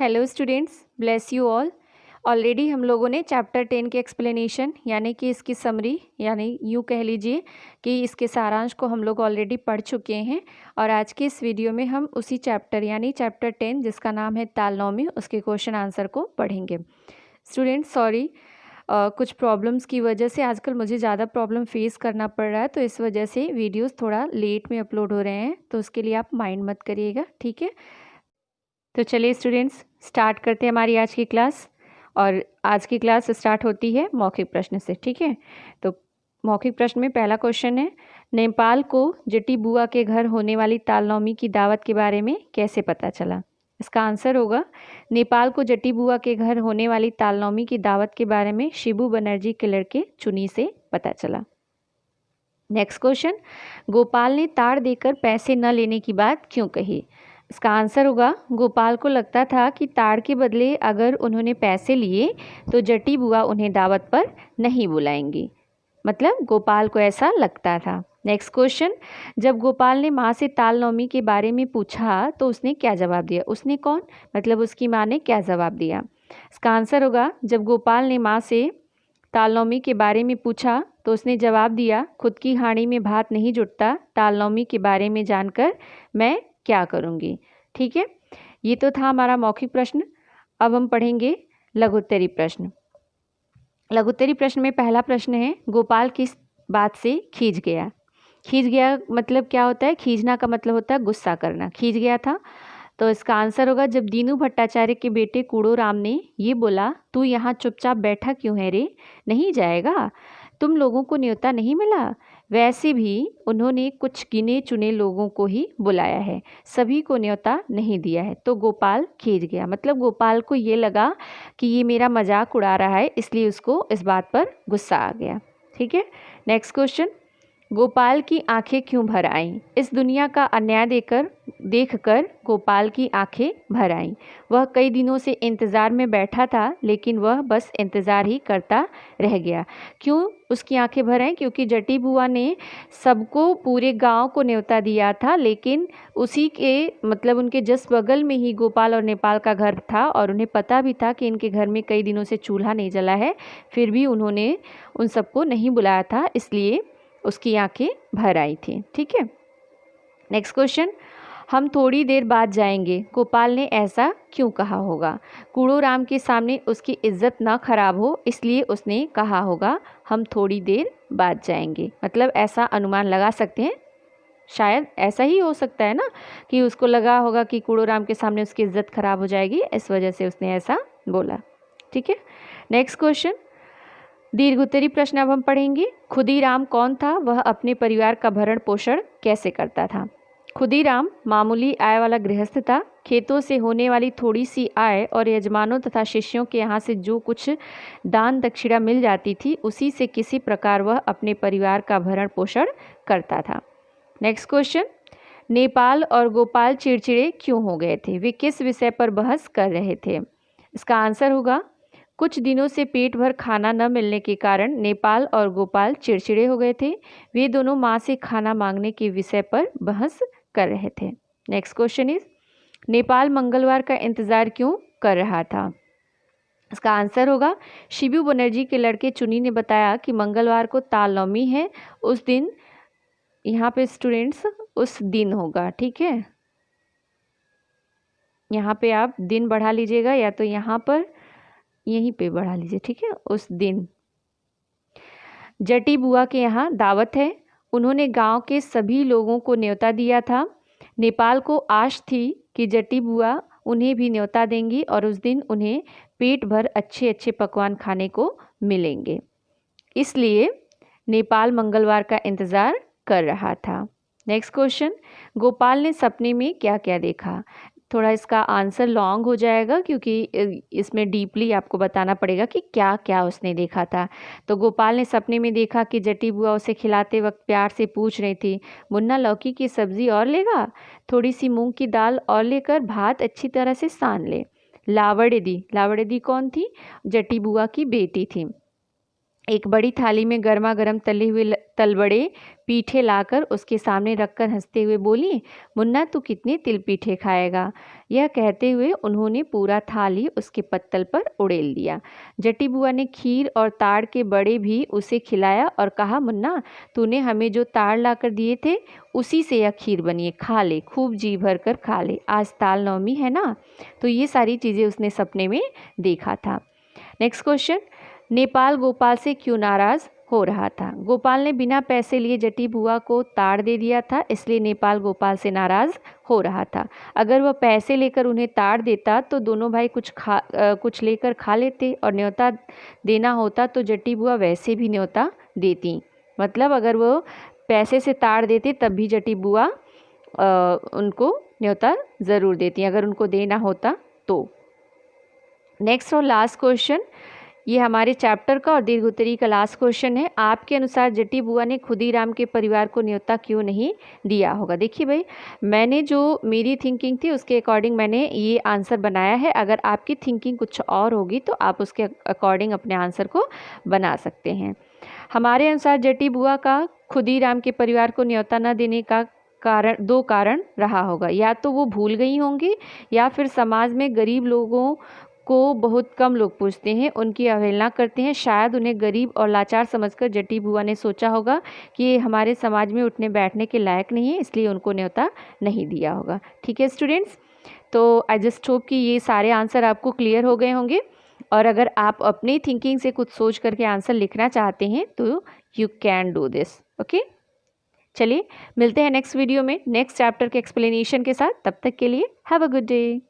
Hello students, bless you all. Already हम लोगों ने चैप्टर 10 के एक्सप्लेनेशन यानी कि इसकी समरी यानी यूँ कह लीजिए कि इसके सारांश को हम लोग ऑलरेडी पढ़ चुके हैं और आज के इस वीडियो में हम उसी चैप्टर यानी चैप्टर 10 जिसका नाम है तालनौमी उसके क्वेश्चन आंसर को पढ़ेंगे। स्टूडेंट्स सॉरी, कुछ प्रॉब्लम्स की वजह से आजकल मुझे ज़्यादा प्रॉब्लम फेस करना पड़ रहा है, तो इस वजह से वीडियोस थोड़ा लेट में अपलोड हो रहे हैं, तो उसके लिए आप माइंड मत करिएगा, ठीक है। तो चलिए स्टूडेंट्स स्टार्ट करते हैं हमारी आज की क्लास। और आज की क्लास स्टार्ट होती है मौखिक प्रश्न से, ठीक है। तो मौखिक प्रश्न में पहला क्वेश्चन है, नेपाल को जटी बुआ के घर होने वाली तालनौमी की दावत के बारे में कैसे पता चला। इसका आंसर होगा नेपाल को जटी बुआ के घर होने वाली तालनौमी की दावत के बारे में शिबू बनर्जी के लड़के चुनी से पता चला। नेक्स्ट क्वेश्चन, गोपाल ने ताड़ देकर पैसे न लेने की बात क्यों कही। इसका आंसर होगा गोपाल को लगता था कि ताड़ के बदले अगर उन्होंने पैसे लिए तो जटी बुआ उन्हें दावत पर नहीं बुलाएंगी, मतलब गोपाल को ऐसा लगता था। नेक्स्ट क्वेश्चन, जब गोपाल ने माँ से तालनौमी के बारे में पूछा तो उसने क्या जवाब दिया। उसने कौन, मतलब उसकी माँ ने क्या जवाब दिया। इसका आंसर होगा जब गोपाल ने माँ से तालनौमी के बारे में पूछा तो उसने जवाब दिया, खुद की हांडी में भात नहीं जुटता, तालनौमी के बारे में जानकर मैं क्या करूँगी। ठीक है, ये तो था हमारा मौखिक प्रश्न। अब हम पढ़ेंगे लघुत्तरी प्रश्न। लघुत्तरी प्रश्न में पहला प्रश्न है, गोपाल किस बात से खींच गया। खींच गया मतलब क्या होता है, खींचना का मतलब होता है गुस्सा करना। खींच गया था, तो इसका आंसर होगा जब दीनू भट्टाचार्य के बेटे कूड़ो राम ने ये बोला, तू यहाँ चुपचाप बैठा क्यों है रे, नहीं जाएगा, तुम लोगों को न्योता नहीं मिला। वैसे भी उन्होंने कुछ गिने चुने लोगों को ही बुलाया है, सभी को न्योता नहीं दिया है। तो गोपाल खींच गया, मतलब गोपाल को ये लगा कि ये मेरा मजाक उड़ा रहा है, इसलिए उसको इस बात पर गुस्सा आ गया। ठीक है, नेक्स्ट क्वेश्चन, गोपाल की आंखें क्यों भर आईं। इस दुनिया का अन्याय देखकर गोपाल की आंखें भर आईं। वह कई दिनों से इंतज़ार में बैठा था, लेकिन वह बस इंतज़ार ही करता रह गया। क्यों उसकी आंखें भर आईं, क्योंकि जटी बुआ ने सबको, पूरे गांव को न्योता दिया था, लेकिन उसी के मतलब उनके जस्ट बगल में ही गोपाल और नेपाल का घर था और उन्हें पता भी था कि इनके घर में कई दिनों से चूल्हा नहीं जला है, फिर भी उन्होंने उन सबको नहीं बुलाया था, इसलिए उसकी आंखें भर आई थी। ठीक है, नेक्स्ट क्वेश्चन, हम थोड़ी देर बाद जाएंगे, गोपाल ने ऐसा क्यों कहा होगा। कूड़ो राम के सामने उसकी इज्जत ना खराब हो, इसलिए उसने कहा होगा हम थोड़ी देर बाद जाएंगे। मतलब ऐसा अनुमान लगा सकते हैं, शायद ऐसा ही हो सकता है ना, कि उसको लगा होगा कि कूड़ो राम के सामने उसकी इज्जत खराब हो जाएगी, इस वजह से उसने ऐसा बोला। ठीक है, नेक्स्ट क्वेश्चन, दीर्घोत्तरी प्रश्न अब हम पढ़ेंगे। खुदीराम कौन था, वह अपने परिवार का भरण पोषण कैसे करता था। खुदीराम मामूली आय वाला गृहस्थ था। खेतों से होने वाली थोड़ी सी आय और यजमानों तथा शिष्यों के यहाँ से जो कुछ दान दक्षिणा मिल जाती थी, उसी से किसी प्रकार वह अपने परिवार का भरण पोषण करता था। नेक्स्ट क्वेश्चन, नेपाल और गोपाल चिड़चिड़े क्यों हो गए थे, वे किस विषय पर बहस कर रहे थे। इसका आंसर होगा कुछ दिनों से पेट भर खाना न मिलने के कारण नेपाल और गोपाल चिड़चिड़े हो गए थे। वे दोनों माँ से खाना मांगने के विषय पर बहस कर रहे थे। नेक्स्ट क्वेश्चन इज, नेपाल मंगलवार का इंतज़ार क्यों कर रहा था। इसका आंसर होगा शिबू बनर्जी के लड़के चुनी ने बताया कि मंगलवार को तालनौमी है, उस दिन, यहाँ पे स्टूडेंट्स उस दिन होगा। ठीक है, यहाँ पे आप दिन बढ़ा लीजिएगा या तो यहाँ पर यहीं पे बढ़ा लीजिए। ठीक है, उस दिन जटी बुआ के यहाँ दावत है, उन्होंने गांव के सभी लोगों को न्योता दिया था। नेपाल को आश थी कि जटी बुआ उन्हें भी न्योता देंगी और उस दिन उन्हें पेट भर अच्छे अच्छे पकवान खाने को मिलेंगे, इसलिए नेपाल मंगलवार का इंतज़ार कर रहा था। नेक्स्ट क्वेश्चन, गोपाल ने सपने में क्या क्या देखा। थोड़ा इसका आंसर लॉन्ग हो जाएगा क्योंकि इसमें डीपली आपको बताना पड़ेगा कि क्या क्या उसने देखा था। तो गोपाल ने सपने में देखा कि जटी बुआ उसे खिलाते वक्त प्यार से पूछ रही थी, मुन्ना लौकी की सब्ज़ी और लेगा, थोड़ी सी मूंग की दाल और लेकर भात अच्छी तरह से सान ले। लावड़े दी कौन थी, जटी बुआ की बेटी थी। एक बड़ी थाली में गर्मा गर्म तले हुए तलबड़े पीठे लाकर उसके सामने रखकर हंसते हुए बोली, मुन्ना तू कितने तिल पीठे खाएगा। यह कहते हुए उन्होंने पूरा थाली उसके पत्तल पर उड़ेल दिया। जट्टी बुआ ने खीर और ताड़ के बड़े भी उसे खिलाया और कहा, मुन्ना तूने हमें जो ताड़ लाकर दिए थे उसी से यह खीर बनी है, खा ले, खूब जी भर कर खा ले, आज ताल नवमी है ना। तो ये सारी चीज़ें उसने सपने में देखा था। नेक्स्ट क्वेश्चन, नेपाल गोपाल से क्यों नाराज़ हो रहा था। गोपाल ने बिना पैसे लिए जट्टी बुआ को ताड़ दे दिया था, इसलिए नेपाल गोपाल से नाराज़ हो रहा था। अगर वह पैसे लेकर उन्हें ताड़ देता तो दोनों भाई कुछ लेकर खा लेते और न्योता देना होता तो जट्टी बुआ वैसे भी न्योता देती। मतलब अगर वो पैसे से ताड़ देते तब भी जट्टी बुआ उनको न्योता ज़रूर देती अगर उनको देना होता तो। नेक्स्ट और लास्ट क्वेश्चन, ये हमारे चैप्टर का और दीर्घ उत्तरी का लास्ट क्वेश्चन है। आपके अनुसार जट्टी बुआ ने खुदीराम के परिवार को न्योता क्यों नहीं दिया होगा। देखिए भाई, मैंने जो मेरी थिंकिंग थी उसके अकॉर्डिंग मैंने ये आंसर बनाया है। अगर आपकी थिंकिंग कुछ और होगी तो आप उसके अकॉर्डिंग अपने आंसर को बना सकते हैं। हमारे अनुसार जट्टी बुआ का खुदीराम के परिवार को न्योता न देने का दो कारण रहा होगा। या तो वो भूल गई होंगी या फिर समाज में गरीब लोगों को बहुत कम लोग पूछते हैं, उनकी अवहेलना करते हैं। शायद उन्हें गरीब और लाचार समझकर जट्टी बुआ ने सोचा होगा कि ये हमारे समाज में उठने बैठने के लायक नहीं है, इसलिए उनको न्योता नहीं दिया होगा। ठीक है स्टूडेंट्स, तो आई जस्ट होप कि ये सारे आंसर आपको क्लियर हो गए होंगे। और अगर आप अपनी थिंकिंग से कुछ सोच करके आंसर लिखना चाहते हैं तो you can do this. Okay, चलिए मिलते हैं नेक्स्ट वीडियो में नेक्स्ट चैप्टर के एक्सप्लेनेशन के साथ। तब तक के लिए हैव अ गुड डे।